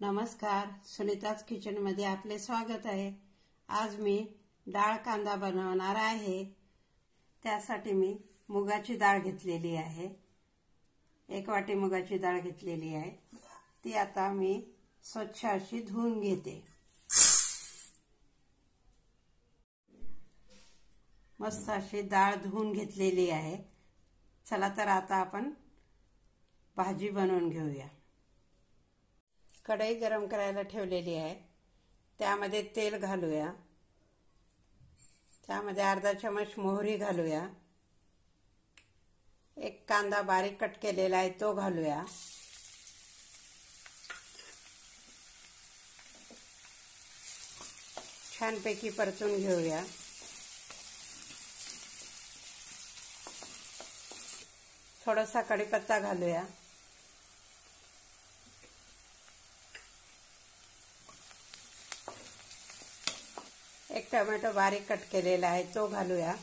नमस्कार, सुनीताज किचन मध्ये आपले स्वागत आहे। आज मी डाळ कांदा बनवणार आहे। त्यासाठी मी मुगाची डाळ घेतलेली आहे। 1 वाटी मुगाची डाळ घेतलेली आहे। ती आता मी स्वच्छ अशी धुवून घेते। मस्त अशी डाळ धुवून घेतलेली आहे। चला तर आता आपण भाजी बनवून घेऊया। कढई गरम करायला ठेवलेली आहे। त्यामध्ये तेल घालूया। त्यामध्ये अर्धा चमच मोहरी घालूया। 1 कांदा बारीक कट केलेला आहे तो घालूया। छानपैकी परतून घेऊया। थोडासा कढीपत्ता घालूया। एक टोमॅटो बारीक कट केलेला आहे तो घालूया।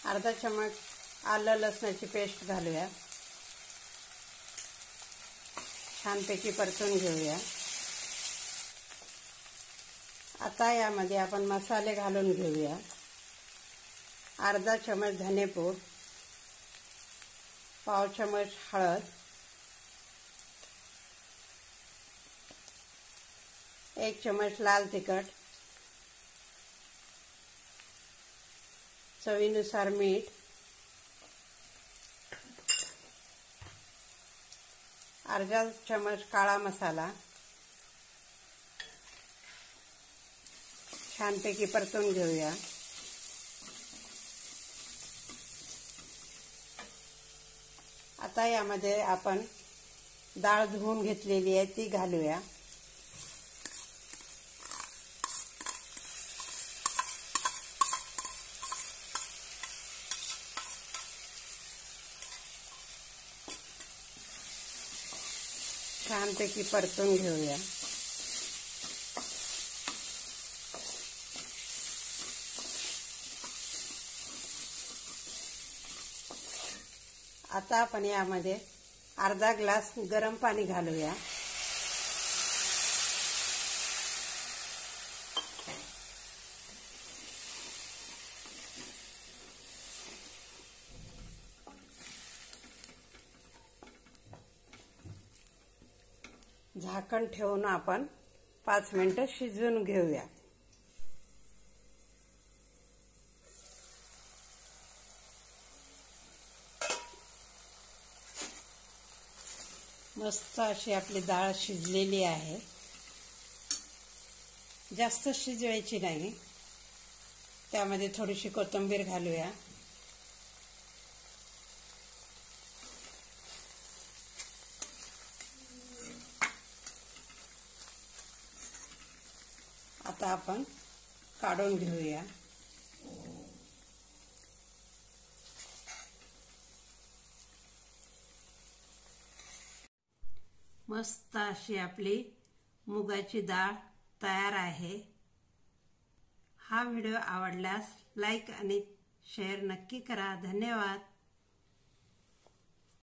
अर्धा चमच आलं लसणाची पेस्ट घालूया। छानपैकी परतून घेऊया। आता यामध्ये आपण मसाले घालून घेऊया। अर्धा चमच धनेपूड, पाव चमच हळद, 1 चमच लाल तिखट, चवीनुसार मीठ, अर्धा चमच काळा मसाला। छानपैकी परतून घेऊया। आता यामध्ये आपण डाळ धुवून घेतलेली आहे ती घालूया। छानपैकी परतून घेऊया। आता आपण यामध्ये अर्धा ग्लास गरम पाणी घालूया। झाकण ठेवून आपण 5 मिनिटे शिजवून घेऊया। मस्त अशी आपली डाळ शिजलेली आहे। जास्त शिजवायची नाही। त्यामध्ये थोडीशी कोथिंबीर घालूया। आता आपण काढून घेऊया। मस्त अशी आपली मुगाची डाळ तयार आहे। हा व्हिडिओ आवडल्यास लाईक आणि शेअर नक्की करा। धन्यवाद।